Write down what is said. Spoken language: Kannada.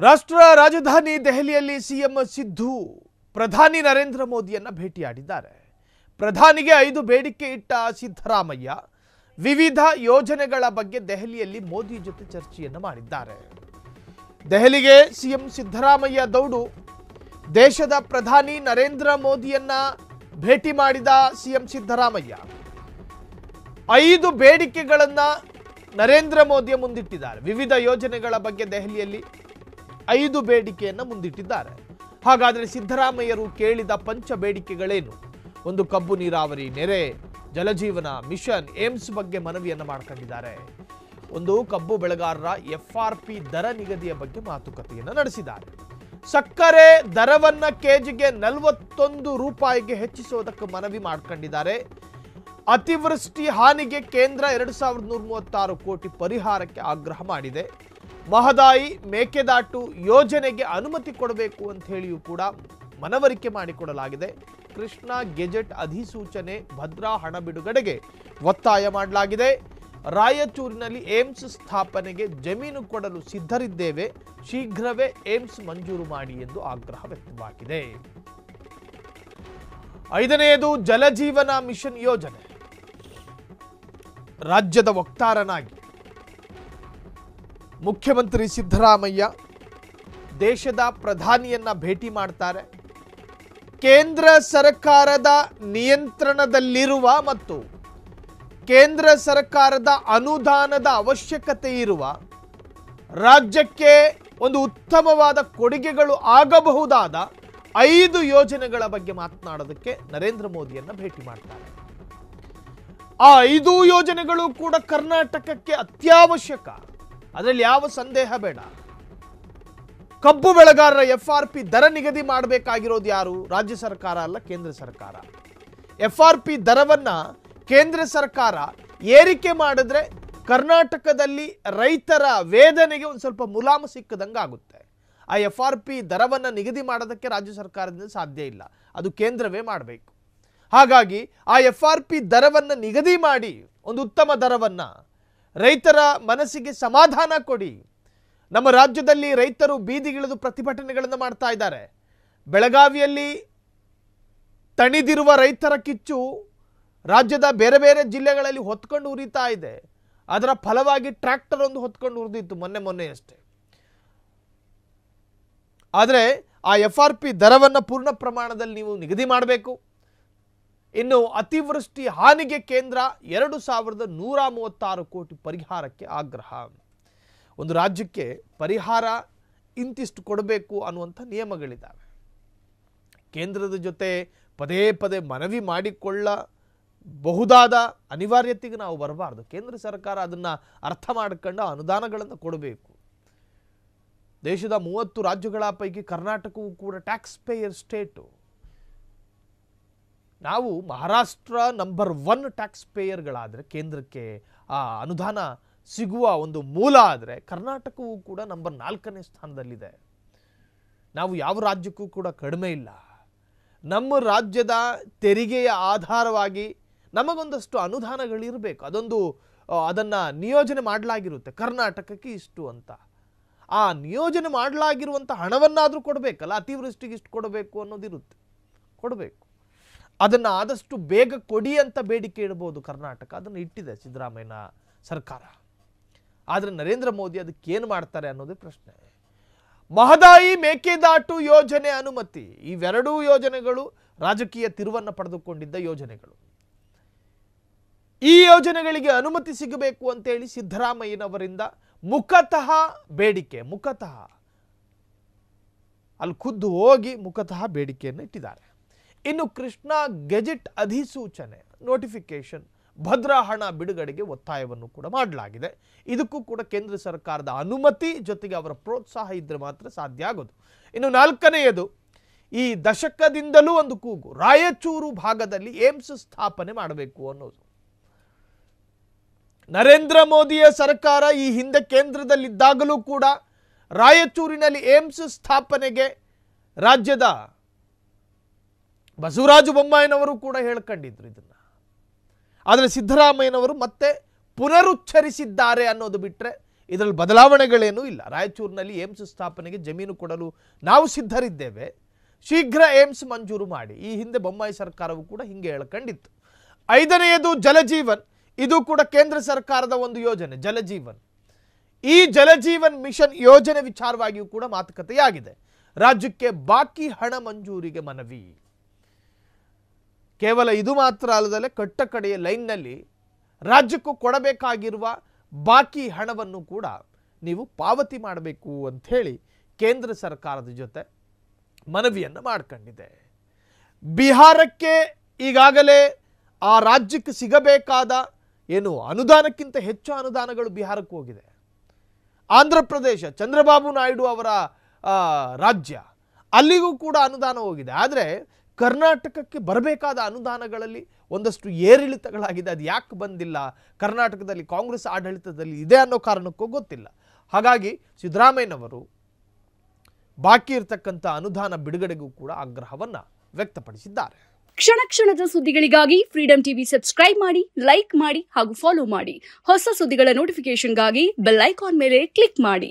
ರಾಷ್ಟ್ರ ರಾಜಧಾನಿ ದೆಹಲಿಯಲ್ಲಿ ಸಿಎಂ ಸಿದ್ದು ಪ್ರಧಾನಿ ನರೇಂದ್ರ ಮೋದಿಯನ್ನ ಭೇಟಿಯಾಡಿದ್ದಾರೆ. ಪ್ರಧಾನಿಗೆ 5 ಬೇಡಿಕೆ ಇಟ್ಟ ಸಿದ್ದರಾಮಯ್ಯ ವಿವಿಧ ಯೋಜನೆಗಳ ಬಗ್ಗೆ ದೆಹಲಿಯಲ್ಲಿ ಮೋದಿ ಜೊತೆ ಚರ್ಚೆಯನ್ನು ಮಾಡಿದ್ದಾರೆ. ದೆಹಲಿಗೆ ಸಿಎಂ ಸಿದ್ದರಾಮಯ್ಯ ದೌಡು. ದೇಶದ ಪ್ರಧಾನಿ ನರೇಂದ್ರ ಮೋದಿಯನ್ನ ಭೇಟಿ ಮಾಡಿದ ಸಿಎಂ ಸಿದ್ದರಾಮಯ್ಯ 5 ಬೇಡಿಕೆಗಳನ್ನ ನರೇಂದ್ರ ಮೋದಿಯ ಮುಂದಿಟ್ಟಿದ್ದಾರೆ. ವಿವಿಧ ಯೋಜನೆಗಳ ಬಗ್ಗೆ ದೆಹಲಿಯಲ್ಲಿ 5 ಬೇಡಿಕೆಯನ್ನು ಮುಂದಿಟ್ಟಿದ್ದಾರೆ. ಹಾಗಾದರೆ ಸಿದ್ದರಾಮಯ್ಯರು ಕೇಳಿದ ಪಂಚ ಬೇಡಿಕೆಗಳೇನು? ಒಂದು, ಕಬ್ಬು ನೀರಾವರಿ, ನೆರೆ, ಜಲಜೀವನ ಮಿಷನ್, ಏಮ್ಸ್ ಬಗ್ಗೆ ಮನವಿಯನ್ನು ಮಾಡ್ಕೊಂಡಿದ್ದಾರೆ. ಒಂದು, ಕಬ್ಬು ಬೆಳೆಗಾರರ FRP ದರ ನಿಗದಿಯ ಬಗ್ಗೆ ಮಾತುಕತೆಯನ್ನು ನಡೆಸಿದ್ದಾರೆ. ಸಕ್ಕರೆ ದರವನ್ನ ಕೆಜಿಗೆ 41 ರೂಪಾಯಿಗೆ ಹೆಚ್ಚಿಸುವುದಕ್ಕೆ ಮನವಿ ಮಾಡ್ಕೊಂಡಿದ್ದಾರೆ. ಅತಿವೃಷ್ಟಿ ಹಾನಿಗೆ ಕೇಂದ್ರ 2136 ಕೋಟಿ ಪರಿಹಾರಕ್ಕೆ ಆಗ್ರಹ ಮಾಡಿದೆ. ಮಹದಾಯಿ ಮೇಕೆದಾಟು ಯೋಜನೆಗೆ ಅನುಮತಿ ಕೊಡಬೇಕು ಅಂತ ಹೇಳಿಯೂ ಕೂಡ ಮನವರಿಕೆ ಮಾಡಿಕೊಡಲಾಗಿದೆ. ಕೃಷ್ಣಾ ಗೆಜೆಟ್ ಅಧಿಸೂಚನೆ, ಭದ್ರಾ ಹಣ ಬಿಡುಗಡೆಗೆ ಒತ್ತಾಯ ಮಾಡಲಾಗಿದೆ. ರಾಯಚೂರಿನಲ್ಲಿ ಏಮ್ಸ್ ಸ್ಥಾಪನೆಗೆ ಜಮೀನು ಕೊಡಲು ಸಿದ್ಧರಿದ್ದೇವೆ, ಶೀಘ್ರವೇ ಏಮ್ಸ್ ಮಂಜೂರು ಮಾಡಿ ಎಂದು ಆಗ್ರಹ ವ್ಯಕ್ತವಾಗಿದೆ. 5ನೇದು ಜಲಜೀವನ ಮಿಷನ್ ಯೋಜನೆ. ರಾಜ್ಯದ ವಕ್ತಾರನಾಗಿ ಮುಖ್ಯಮಂತ್ರಿ ಸಿದ್ದರಾಮಯ್ಯ ದೇಶದ ಪ್ರಧಾನಿಯನ್ನ ಭೇಟಿ ಮಾಡ್ತಾರೆ. ಕೇಂದ್ರ ಸರ್ಕಾರದ ನಿಯಂತ್ರಣದಲ್ಲಿರುವ ಮತ್ತು ಕೇಂದ್ರ ಸರ್ಕಾರದ ಅನುದಾನದ ಅವಶ್ಯಕತೆ ಇರುವ ರಾಜ್ಯಕ್ಕೆ ಒಂದು ಉತ್ತಮವಾದ ಕೊಡುಗೆಗಳು ಆಗಬಹುದಾದ 5 ಯೋಜನೆಗಳ ಬಗ್ಗೆ ಮಾತನಾಡೋದಕ್ಕೆ ನರೇಂದ್ರ ಮೋದಿಯನ್ನ ಭೇಟಿ ಮಾಡ್ತಾರೆ. ಆ 5 ಯೋಜನೆಗಳು ಕೂಡ ಕರ್ನಾಟಕಕ್ಕೆ ಅತ್ಯವಶ್ಯಕ, ಅದರಲ್ಲಿ ಯಾವ ಸಂದೇಹ ಬೇಡ. ಕಬ್ಬು ಬೆಳೆಗಾರರ FRP ದರ ನಿಗದಿ ಮಾಡಬೇಕಾಗಿರೋದು ಯಾರು? ರಾಜ್ಯ ಸರ್ಕಾರ ಅಲ್ಲ, ಕೇಂದ್ರ ಸರ್ಕಾರ. FRP ದರವನ್ನ ಕೇಂದ್ರ ಸರ್ಕಾರ ಏರಿಕೆ ಮಾಡಿದ್ರೆ ಕರ್ನಾಟಕದಲ್ಲಿ ರೈತರ ವೇದನೆಗೆ ಒಂದು ಸ್ವಲ್ಪ ಮುಲಾಮು ಸಿಕ್ಕದಂಗೆ ಆಗುತ್ತೆ. ಆ FRP ದರವನ್ನ ನಿಗದಿ ಮಾಡೋದಕ್ಕೆ ರಾಜ್ಯ ಸರ್ಕಾರದಿಂದ ಸಾಧ್ಯ ಇಲ್ಲ, ಅದು ಕೇಂದ್ರವೇ ಮಾಡಬೇಕು. ಹಾಗಾಗಿ ಆ FRP ದರವನ್ನ ನಿಗದಿ ಮಾಡಿ ಒಂದು ಉತ್ತಮ ದರವನ್ನ ರೈತರ ಮನಸ್ಸಿಗೆ ಸಮಾಧಾನ ಕೊಡಿ. ನಮ್ಮ ರಾಜ್ಯದಲ್ಲಿ ರೈತರು ಬೀದಿಗಿಳಿದು ಪ್ರತಿಭಟನೆಗಳನ್ನು ಮಾಡ್ತಾ ಇದ್ದಾರೆ. ಬೆಳಗಾವಿಯಲ್ಲಿ ತಣಿದಿರುವ ರೈತರ ಕಿಚ್ಚು ರಾಜ್ಯದ ಬೇರೆ ಬೇರೆ ಜಿಲ್ಲೆಗಳಲ್ಲಿ ಹೊತ್ಕೊಂಡು ಉರಿತಾ ಇದೆ. ಅದರ ಫಲವಾಗಿ ಟ್ರ್ಯಾಕ್ಟರ್ ಒಂದು ಹೊತ್ಕೊಂಡು ಉರಿದಿತ್ತು ಮೊನ್ನೆಯಷ್ಟೇ. ಆದರೆ ಆ FRP ದರವನ್ನು ಪೂರ್ಣ ಪ್ರಮಾಣದಲ್ಲಿ ನೀವು ನಿಗದಿ ಮಾಡಬೇಕು. ಇನ್ನು ಅತಿವೃಷ್ಟಿ ಹಾನಿಗೆ ಕೇಂದ್ರ 2136 ಕೋಟಿ ಪರಿಹಾರಕ್ಕೆ ಆಗ್ರಹ. ಒಂದು ರಾಜ್ಯಕ್ಕೆ ಪರಿಹಾರ ಇಂತಿಷ್ಟು ಕೊಡಬೇಕು ಅನ್ನುವಂಥ ನಿಯಮಗಳಿದ್ದಾವೆ. ಕೇಂದ್ರದ ಜೊತೆ ಪದೇ ಪದೇ ಮನವಿ ಮಾಡಿಕೊಳ್ಳಬಹುದಾದ ಅನಿವಾರ್ಯತೆಗೆ ನಾವು ಬರಬಾರ್ದು. ಕೇಂದ್ರ ಸರ್ಕಾರ ಅದನ್ನು ಅರ್ಥ ಮಾಡಿಕೊಂಡು ಅನುದಾನಗಳನ್ನು ಕೊಡಬೇಕು. ದೇಶದ 30 ರಾಜ್ಯಗಳ ಪೈಕಿ ಕರ್ನಾಟಕವೂ ಕೂಡ ಟ್ಯಾಕ್ಸ್ ಪೇಯರ್ ಸ್ಟೇಟು. ನಾವು ಮಹಾರಾಷ್ಟ್ರ ನಂಬರ್ 1 ಟ್ಯಾಕ್ಸ್ ಪೇಯರ್ಗಳಾದರೆ, ಕೇಂದ್ರಕ್ಕೆ ಆ ಅನುದಾನ ಸಿಗುವ ಒಂದು ಮೂಲ ಆದರೆ, ಕರ್ನಾಟಕವೂ ಕೂಡ ನಂಬರ್ 4ನೇ ಸ್ಥಾನದಲ್ಲಿದೆ. ನಾವು ಯಾವ ರಾಜ್ಯಕ್ಕೂ ಕೂಡ ಕಡಿಮೆ ಇಲ್ಲ. ನಮ್ಮ ರಾಜ್ಯದ ತೆರಿಗೆಯ ಆಧಾರವಾಗಿ ನಮಗೊಂದಷ್ಟು ಅನುದಾನಗಳಿರಬೇಕು. ಅದನ್ನು ನಿಯೋಜನೆ ಮಾಡಲಾಗಿರುತ್ತೆ, ಕರ್ನಾಟಕಕ್ಕೆ ಇಷ್ಟು ಅಂತ. ಆ ನಿಯೋಜನೆ ಮಾಡಲಾಗಿರುವಂಥ ಹಣವನ್ನಾದರೂ ಕೊಡಬೇಕಲ್ಲ. ಅತಿವೃಷ್ಟಿಗೆ ಇಷ್ಟು ಕೊಡಬೇಕು ಅನ್ನೋದಿರುತ್ತೆ, ಕೊಡಬೇಕು. ಅದನ್ನು ಆದಷ್ಟು ಬೇಗ ಕೊಡಿ ಅಂತ ಬೇಡಿಕೆ ಇಡಬಹುದು ಕರ್ನಾಟಕ. ಅದನ್ನು ಇಟ್ಟಿದೆ ಸಿದ್ದರಾಮಯ್ಯನ ಸರ್ಕಾರ. ಆದರೆ ನರೇಂದ್ರ ಮೋದಿ ಅದಕ್ಕೆ ಏನು ಮಾಡ್ತಾರೆ ಅನ್ನೋದೇ ಪ್ರಶ್ನೆ. ಮಹದಾಯಿ ಮೇಕೆದಾಟು ಯೋಜನೆ ಅನುಮತಿ. ಇವೆರಡೂ ಯೋಜನೆಗಳು ರಾಜಕೀಯ ತಿರುವನ್ನು ಪಡೆದುಕೊಂಡಿದ್ದ ಯೋಜನೆಗಳು. ಈ ಯೋಜನೆಗಳಿಗೆ ಅನುಮತಿ ಸಿಗಬೇಕು ಅಂತೇಳಿ ಸಿದ್ದರಾಮಯ್ಯನವರಿಂದ ಮುಖತಃ ಬೇಡಿಕೆ, ಅಲ್ಲಿ ಖುದ್ದು ಹೋಗಿ ಮುಖತಃ ಬೇಡಿಕೆಯನ್ನು ಇಟ್ಟಿದ್ದಾರೆ. ಇನ್ನು ಕೃಷ್ಣಾ ಗೆಜೆಟ್ ಅಧಿಸೂಚನೆ, ನೋಟಿಫಿಕೇಶನ್, ಭದ್ರಾ ಹಣ ಬಿಡುಗಡೆಗೆ ಒತ್ತಾಯವನ್ನು ಕೂಡ ಮಾಡಲಾಗಿದೆ. ಇದಕ್ಕೂ ಕೂಡ ಕೇಂದ್ರ ಸರ್ಕಾರದ ಅನುಮತಿ ಜೊತೆಗೆ ಅವರ ಪ್ರೋತ್ಸಾಹ ಇದ್ದರೆ ಮಾತ್ರ ಸಾಧ್ಯ ಆಗೋದು. ಇನ್ನು 4ನೇಯದು, ಈ ದಶಕದಿಂದಲೂ ಒಂದು ಕೂಗು, ರಾಯಚೂರು ಭಾಗದಲ್ಲಿ ಏಮ್ಸ್ ಸ್ಥಾಪನೆ ಮಾಡಬೇಕು ಅನ್ನೋದು. ನರೇಂದ್ರ ಮೋದಿಯ ಸರ್ಕಾರ ಈ ಹಿಂದೆ ಕೇಂದ್ರದಲ್ಲಿದ್ದಾಗಲೂ ಕೂಡ ರಾಯಚೂರಿನಲ್ಲಿ ಏಮ್ಸ್ ಸ್ಥಾಪನೆಗೆ ರಾಜ್ಯದ ಬಸವರಾಜ ಬೊಮ್ಮಾಯಿನವರು ಕೂಡ ಹೇಳ್ಕೊಂಡಿದ್ರು ಇದನ್ನ. ಆದರೆ ಸಿದ್ದರಾಮಯ್ಯನವರು ಮತ್ತೆ ಪುನರುಚ್ಚರಿಸಿದ್ದಾರೆ ಅನ್ನೋದು ಬಿಟ್ಟರೆ ಇದರಲ್ಲಿ ಬದಲಾವಣೆಗಳೇನೂ ಇಲ್ಲ. ರಾಯಚೂರಿನಲ್ಲಿ ಏಮ್ಸ್ ಸ್ಥಾಪನೆಗೆ ಜಮೀನು ಕೊಡಲು ನಾವು ಸಿದ್ಧರಿದ್ದೇವೆ, ಶೀಘ್ರ ಏಮ್ಸ್ ಮಂಜೂರು ಮಾಡಿ. ಈ ಹಿಂದೆ ಬೊಮ್ಮಾಯಿ ಸರ್ಕಾರವು ಕೂಡ ಹಿಂಗೆ ಹೇಳ್ಕೊಂಡಿತ್ತು. 5ನೇಯದು ಜಲಜೀವನ್. ಇದು ಕೂಡ ಕೇಂದ್ರ ಸರ್ಕಾರದ ಒಂದು ಯೋಜನೆ, ಜಲಜೀವನ್. ಈ ಜಲಜೀವನ್ ಮಿಷನ್ ಯೋಜನೆ ವಿಚಾರವಾಗಿಯೂ ಕೂಡ ಮಾತುಕತೆಯಾಗಿದೆ. ರಾಜ್ಯಕ್ಕೆ ಬಾಕಿ ಹಣ ಮಂಜೂರಿಗೆ ಮನವಿ. ಕೇವಲ ಇದು ಮಾತ್ರ ಅಲ್ಲದೆ ಕಟ್ಟ ಕಡೆಯ ಲೈನ್ನಲ್ಲಿ ರಾಜ್ಯಕ್ಕೂ ಕೊಡಬೇಕಾಗಿರುವ ಬಾಕಿ ಹಣವನ್ನು ಕೂಡ ನೀವು ಪಾವತಿ ಮಾಡಬೇಕು ಅಂತ ಹೇಳಿ ಕೇಂದ್ರ ಸರ್ಕಾರದ ಜೊತೆ ಮನವಿಯನ್ನು ಮಾಡಿಕೊಂಡಿದೆ. ಬಿಹಾರಕ್ಕೆ ಈಗಾಗಲೇ ಆ ರಾಜ್ಯಕ್ಕೆ ಸಿಗಬೇಕಾದ ಅನುದಾನಕ್ಕಿಂತ ಹೆಚ್ಚು ಅನುದಾನಗಳು ಬಿಹಾರಕ್ಕೆ ಹೋಗಿದೆ. ಆಂಧ್ರ ಪ್ರದೇಶ, ಚಂದ್ರಬಾಬು ನಾಯ್ಡು ಅವರ ರಾಜ್ಯ, ಅಲ್ಲಿಗೂ ಕೂಡ ಅನುದಾನ ಹೋಗಿದೆ. ಆದರೆ ಕರ್ನಾಟಕಕ್ಕೆ ಬರಬೇಕಾದ ಅನುದಾನಗಳಲ್ಲಿ ಒಂದಷ್ಟು ಏರಿಳಿತಗಳಾಗಿದೆ. ಅದು ಯಾಕೆ ಬಂದಿಲ್ಲ, ಕರ್ನಾಟಕದಲ್ಲಿ ಕಾಂಗ್ರೆಸ್ ಆಡಳಿತದಲ್ಲಿ ಇದೆ ಅನ್ನೋ ಕಾರಣಕ್ಕೂ ಗೊತ್ತಿಲ್ಲ. ಹಾಗಾಗಿ ಸಿದ್ದರಾಮಯ್ಯನವರು ಬಾಕಿ ಇರತಕ್ಕಂಥ ಅನುದಾನ ಬಿಡುಗಡೆಗೂ ಕೂಡ ಆಗ್ರಹವನ್ನು ವ್ಯಕ್ತಪಡಿಸಿದ್ದಾರೆ. ಕ್ಷಣ ಕ್ಷಣದ ಸುದ್ದಿಗಳಿಗಾಗಿ ಫ್ರೀಡಂ ಟಿವಿ ಸಬ್ಸ್ಕ್ರೈಬ್ ಮಾಡಿ, ಲೈಕ್ ಮಾಡಿ ಹಾಗೂ ಫಾಲೋ ಮಾಡಿ. ಹೊಸ ಸುದ್ದಿಗಳ ನೋಟಿಫಿಕೇಶನ್ಗಾಗಿ ಬೆಲ್ ಐಕಾನ್ ಮೇಲೆ ಕ್ಲಿಕ್ ಮಾಡಿ.